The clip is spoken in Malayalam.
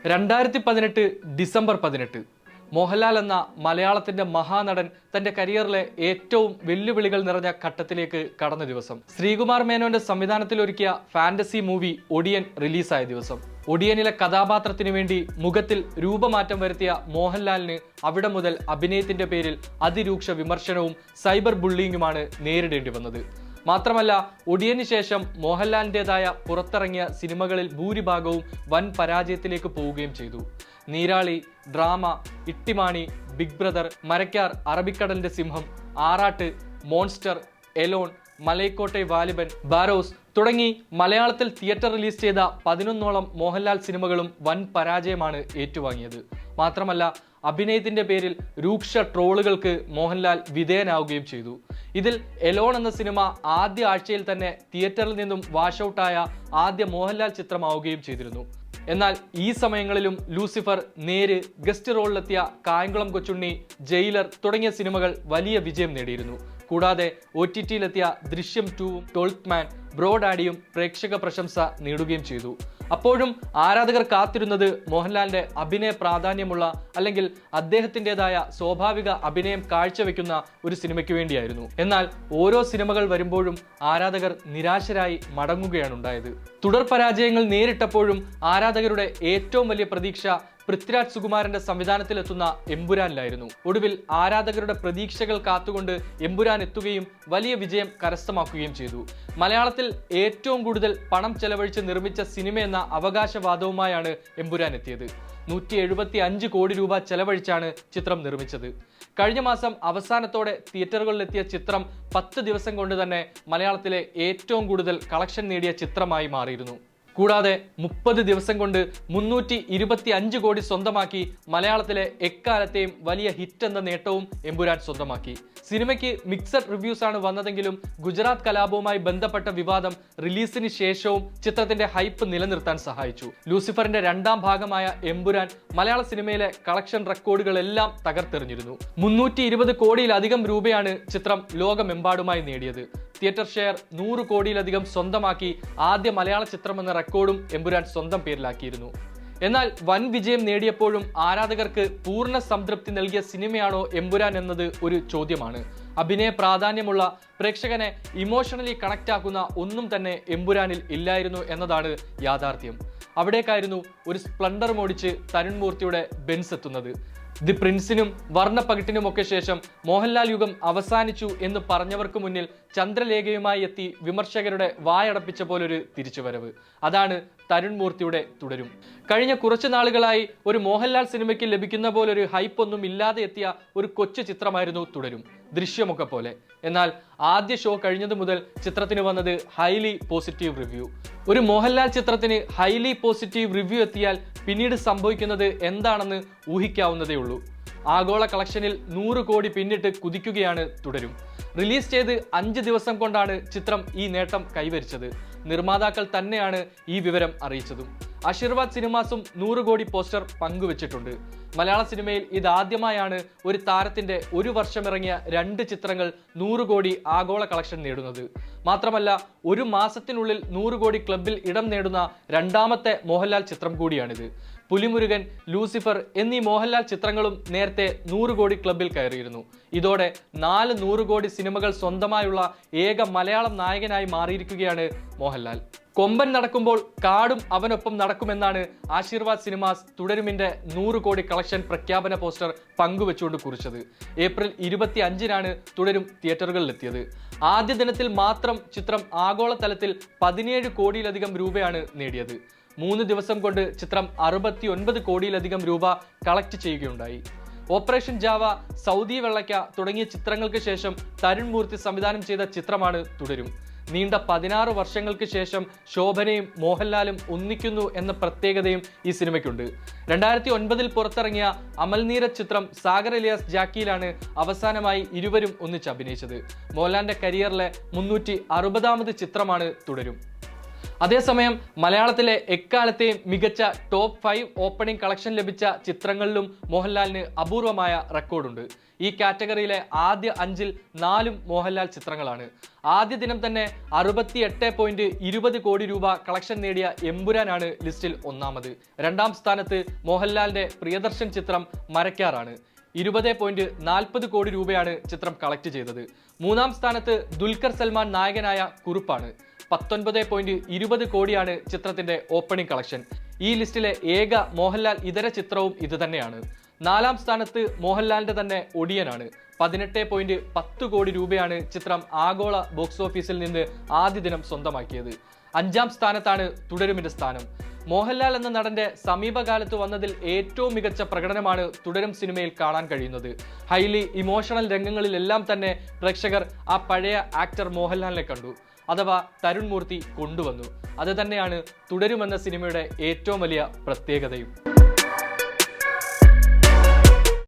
2018 ഡിസംബർ 18 മോഹൻലാൽ എന്ന മലയാളത്തിന്റെ മഹാനടൻ തന്റെ കരിയറിലെ ഏറ്റവും വെല്ലുവിളികൾ നിറഞ്ഞ ഘട്ടത്തിലേക്ക് കടന്ന ദിവസം. ശ്രീകുമാർ മേനോന്റെ സംവിധാനത്തിലൊരുക്കിയ ഫാന്റസി മൂവി ഒടിയൻ റിലീസായ ദിവസം. ഒടിയനിലെ കഥാപാത്രത്തിനു വേണ്ടി മുഖത്തിൽ രൂപമാറ്റം വരുത്തിയ മോഹൻലാലിന് അവിടെ മുതൽ അഭിനയത്തിന്റെ പേരിൽ അതിരൂക്ഷ വിമർശനവും സൈബർ ബുള്ളിങ്ങുമാണ് നേരിടേണ്ടി വന്നത്. മാത്രമല്ല, ഒടിയന് ശേഷം മോഹൻലാലിൻ്റെതായ പുറത്തിറങ്ങിയ സിനിമകളിൽ ഭൂരിഭാഗവും വൻ പരാജയത്തിലേക്ക് പോവുകയും ചെയ്തു. Neerali, Drama, Ittymaani, Big Brother, Marakkar, അറബിക്കടലിന്റെ സിംഹം, ആറാട്ട്, മോൺസ്റ്റർ, എലോൺ, മലൈക്കോട്ടെ വാലിബൻ, ബാരോസ് തുടങ്ങി മലയാളത്തിൽ തിയേറ്റർ റിലീസ് ചെയ്ത 11ഓളം മോഹൻലാൽ സിനിമകളും വൻ പരാജയമാണ് ഏറ്റുവാങ്ങിയത്. മാത്രമല്ല, അഭിനയത്തിന്റെ പേരിൽ രൂക്ഷ ട്രോളുകൾക്ക് മോഹൻലാൽ വിധേയനാവുകയും ചെയ്തു. ഇതിൽ എലോൺ എന്ന സിനിമ ആദ്യ ആഴ്ചയിൽ തന്നെ തിയേറ്ററിൽ നിന്നും വാഷ് ഔട്ടായ ആദ്യ മോഹൻലാൽ ചിത്രമാവുകയും ചെയ്തിരുന്നു. എന്നാൽ ഈ സമയങ്ങളിലും ലൂസിഫർ, നേര്, ഗസ്റ്റ് റോളിലെത്തിയ കായംകുളം കൊച്ചുണ്ണി, ജയിലർ തുടങ്ങിയ സിനിമകൾ വലിയ വിജയം നേടിയിരുന്നു. കൂടാതെ OTT-യിലെത്തിയ ദൃശ്യം 2-ഉം 12th മാൻ, ബ്രോ ഡാഡിയും പ്രേക്ഷക പ്രശംസ നേടുകയും ചെയ്തു. അപ്പോഴും ആരാധകർ കാത്തിരുന്നത് മോഹൻലാലിന്റെ അഭിനയ പ്രാധാന്യമുള്ള അല്ലെങ്കിൽ അദ്ദേഹത്തിൻ്റെതായ സ്വാഭാവിക അഭിനയം കാഴ്ചവെക്കുന്ന ഒരു സിനിമയ്ക്ക് വേണ്ടിയായിരുന്നു. എന്നാൽ ഓരോ സിനിമകൾ വരുമ്പോഴും ആരാധകർ നിരാശരായി മടങ്ങുകയാണ് ഉണ്ടായത്. തുടർ പരാജയങ്ങൾ നേരിട്ടപ്പോഴും ആരാധകരുടെ ഏറ്റവും വലിയ പ്രതീക്ഷ പൃഥ്വിരാജ് സുകുമാരന്റെ സംവിധാനത്തിലെത്തുന്ന എമ്പുരാനിലായിരുന്നു. ഒടുവിൽ ആരാധകരുടെ പ്രതീക്ഷകൾ കാത്തുകൊണ്ട് എമ്പുരാൻ എത്തുകയും വലിയ വിജയം കരസ്ഥമാക്കുകയും ചെയ്തു. മലയാളത്തിൽ ഏറ്റവും കൂടുതൽ പണം ചെലവഴിച്ച് നിർമ്മിച്ച സിനിമയെന്ന അവകാശവാദവുമായാണ് എമ്പുരാൻ എത്തിയത്. 175 കോടി രൂപ ചെലവഴിച്ചാണ് ചിത്രം നിർമ്മിച്ചത്. കഴിഞ്ഞ മാസം അവസാനത്തോടെ തിയേറ്ററുകളിലെത്തിയ ചിത്രം 10 ദിവസം കൊണ്ട് തന്നെ മലയാളത്തിലെ ഏറ്റവും കൂടുതൽ കളക്ഷൻ നേടിയ ചിത്രമായി മാറിയിരുന്നു. കൂടാതെ 30 ദിവസം കൊണ്ട് 325 കോടി സ്വന്തമാക്കി മലയാളത്തിലെ എക്കാലത്തെയും വലിയ ഹിറ്റ് എന്ന നേട്ടവും എമ്പുരാൻ സ്വന്തമാക്കി. സിനിമയ്ക്ക് മിക്സഡ് റിവ്യൂസ് ആണ് വന്നതെങ്കിലും ഗുജറാത്ത് കലാപവുമായി ബന്ധപ്പെട്ട വിവാദം റിലീസിന് ശേഷവും ചിത്രത്തിന്റെ ഹൈപ്പ് നിലനിർത്താൻ സഹായിച്ചു. ലൂസിഫറിന്റെ രണ്ടാം ഭാഗമായ എമ്പുരാൻ മലയാള സിനിമയിലെ കളക്ഷൻ റെക്കോർഡുകളെല്ലാം തകർത്തെറിഞ്ഞിരുന്നു. 320 കോടിയിലധികം രൂപയാണ് ചിത്രം ലോകമെമ്പാടുമായി നേടിയത്. തിയേറ്റർ ഷെയർ 100 കോടിയിലധികം സ്വന്തമാക്കി ആദ്യ മലയാള ചിത്രം എന്ന റെക്കോർഡും എമ്പുരാൻ സ്വന്തം പേരിലാക്കിയിരുന്നു. എന്നാൽ വൻ വിജയം നേടിയപ്പോഴും ആരാധകർക്ക് പൂർണ്ണ സംതൃപ്തി നൽകിയ സിനിമയാണോ എമ്പുരാൻ എന്നത് ഒരു ചോദ്യമാണ്. അഭിനയ പ്രാധാന്യമുള്ള, പ്രേക്ഷകനെ ഇമോഷണലി കണക്ട് ആക്കുന്ന ഒന്നും തന്നെ എമ്പുരാനിൽ ഇല്ലായിരുന്നു എന്നതാണ് യാഥാർത്ഥ്യം. അവിടേക്കായിരുന്നു ഒരു സ്പ്ലൻഡർ മോടിച്ച് തരുൺ മൂർത്തിയുടെ ബെൻസ് എത്തുന്നത്. ദി പ്രിൻസിനും വർണ്ണപ്പകിട്ടിനുമൊക്കെ ശേഷം മോഹൻലാൽ യുഗം അവസാനിച്ചു എന്ന് പറഞ്ഞവർക്ക് മുന്നിൽ ചന്ദ്രലേഖയുമായി എത്തി വിമർശകരുടെ വായടപ്പിച്ച പോലൊരു തിരിച്ചുവരവ്. അതാണ് തരുൺ മൂർത്തിയുടെ തുടരും. കഴിഞ്ഞ കുറച്ചു നാളുകളായി ഒരു മോഹൻലാൽ സിനിമയ്ക്ക് ലഭിക്കുന്ന പോലൊരു ഹൈപ്പ് ഒന്നും ഇല്ലാതെ എത്തിയ ഒരു കൊച്ചു ചിത്രമായിരുന്നു തുടരും, ദൃശ്യമൊക്കെ പോലെ. എന്നാൽ ആദ്യ ഷോ കഴിഞ്ഞതു മുതൽ ചിത്രത്തിന് വന്നത് ഹൈലി പോസിറ്റീവ് റിവ്യൂ. ഒരു മോഹൻലാൽ ചിത്രത്തിന് ഹൈലി പോസിറ്റീവ് റിവ്യൂ എത്തിയാൽ പിന്നീട് സംഭവിക്കുന്നത് എന്താണെന്ന് ഊഹിക്കാവുന്നതേ ഉള്ളൂ. ആഗോള കളക്ഷനിൽ 100 കോടി പിന്നിട്ട് കുതിക്കുകയാണ് തുടരും. റിലീസ് ചെയ്ത് 5 ദിവസം കൊണ്ടാണ് ചിത്രം ഈ നേട്ടം കൈവരിച്ചത്. നിർമ്മാതാക്കൾ തന്നെയാണ് ഈ വിവരം അറിയിച്ചതും. ആശീർവാദ് സിനിമാസും 100 കോടി പോസ്റ്റർ പങ്കുവച്ചിട്ടുണ്ട്. മലയാള സിനിമയിൽ ഇതാദ്യമായാണ് ഒരു താരത്തിന്റെ ഒരു വർഷം ഇറങ്ങിയ 2 ചിത്രങ്ങൾ 100 കോടി ആഗോള കളക്ഷൻ നേടുന്നത്. മാത്രമല്ല, ഒരു മാസത്തിനുള്ളിൽ 100 കോടി ക്ലബിൽ ഇടം നേടുന്ന രണ്ടാമത്തെ മോഹൻലാൽ ചിത്രം കൂടിയാണിത്. പുലിമുരുകൻ, ലൂസിഫർ എന്നീ മോഹൻലാൽ ചിത്രങ്ങളും നേരത്തെ 100 കോടി ക്ലബിൽ കയറിയിരുന്നു. ഇതോടെ 4 100 കോടി സിനിമകൾ സ്വന്തമായുള്ള ഏക മലയാളം നായകനായി മാറിയിരിക്കുകയാണ് മോഹൻലാൽ. കൊമ്പൻ നടക്കുമ്പോൾ കാടും അവനൊപ്പം നടക്കുമെന്നാണ് ആശീർവാദ് സിനിമാസ് തുടരുമിന്റെ 100 കോടി കളക്ഷൻ പ്രഖ്യാപന പോസ്റ്റർ പങ്കുവെച്ചുകൊണ്ട് കുറിച്ചത്. ഏപ്രിൽ 25-നാണ് തുടരും തിയേറ്ററുകളിലെത്തിയത്. ആദ്യ ദിനത്തിൽ മാത്രം ചിത്രം ആഗോളതലത്തിൽ 17 കോടിയിലധികം രൂപയാണ് നേടിയത്. 3 ദിവസം കൊണ്ട് ചിത്രം 69 കോടിയിലധികം രൂപ കളക്ട് ചെയ്യുകയുണ്ടായി. ഓപ്പറേഷൻ ജാവ, സൗദി വെള്ളയ്ക്ക തുടങ്ങിയ ചിത്രങ്ങൾക്ക് ശേഷം തരുൺ മൂർത്തി സംവിധാനം ചെയ്ത ചിത്രമാണ് തുടരും. നീണ്ട 16 വർഷങ്ങൾക്ക് ശേഷം ശോഭനയും മോഹൻലാലും ഒന്നിക്കുന്നു എന്ന പ്രത്യേകതയും ഈ സിനിമയ്ക്കുണ്ട്. 2009 പുറത്തിറങ്ങിയ അമൽ നീരജ് ചിത്രം സാഗർ ഇലിയാസ് ജാക്കിയിലാണ് അവസാനമായി ഇരുവരും ഒന്നിച്ച് അഭിനയിച്ചത്. മോഹൻലാലിന്റെ കരിയറിലെ 360ാമത് ചിത്രമാണ് തുടരും. അതേസമയം മലയാളത്തിലെ എക്കാലത്തെയും മികച്ച ടോപ്പ് 5 ഓപ്പണിംഗ് കളക്ഷൻ ലഭിച്ച ചിത്രങ്ങളിലും മോഹൻലാലിന് അപൂർവമായ റെക്കോർഡുണ്ട്. ഈ കാറ്റഗറിയിലെ ആദ്യ 5-ൽ 4 മോഹൻലാൽ ചിത്രങ്ങളാണ്. ആദ്യ ദിനം തന്നെ 68.20 കോടി രൂപ കളക്ഷൻ നേടിയ എമ്പുരാനാണ് ലിസ്റ്റിൽ ഒന്നാമത്. രണ്ടാം സ്ഥാനത്ത് മോഹൻലാലിന്റെ പ്രിയദർശൻ ചിത്രം മരക്കാറാണ്. 20.40 കോടി രൂപയാണ് ചിത്രം കളക്ട് ചെയ്തത്. മൂന്നാം സ്ഥാനത്ത് ദുൽഖർ സൽമാൻ നായകനായ കുറുപ്പാണ്. 19.20 കോടിയാണ് ചിത്രത്തിന്റെ ഓപ്പണിംഗ് കളക്ഷൻ. ഈ ലിസ്റ്റിലെ ഏക മോഹൻലാൽ ഇതര ചിത്രവും ഇത് തന്നെയാണ്. നാലാം സ്ഥാനത്ത് മോഹൻലാലിന്റെ തന്നെ ഒടിയനാണ്. 18.10 കോടി രൂപയാണ് ചിത്രം ആഗോള ബോക്സ് ഓഫീസിൽ നിന്ന് ആദ്യ ദിനം സ്വന്തമാക്കിയത്. അഞ്ചാം സ്ഥാനത്താണ് തുടരുമിന്റെ സ്ഥാനം. മോഹൻലാൽ എന്ന നടന്റെ സമീപകാലത്ത് വന്നതിൽ ഏറ്റവും മികച്ച പ്രകടനമാണ് തുടരും സിനിമയിൽ കാണാൻ കഴിയുന്നത്. ഹൈലി ഇമോഷണൽ രംഗങ്ങളിലെല്ലാം തന്നെ പ്രേക്ഷകർ ആ പഴയ ആക്ടർ മോഹൻലാലിനെ കണ്ടു, അഥവാ തരുൺ മൂർത്തി കൊണ്ടുവന്നു. അത് തന്നെയാണ് തുടരുമെന്ന സിനിമയുടെ ഏറ്റവും വലിയ പ്രത്യേകതയും.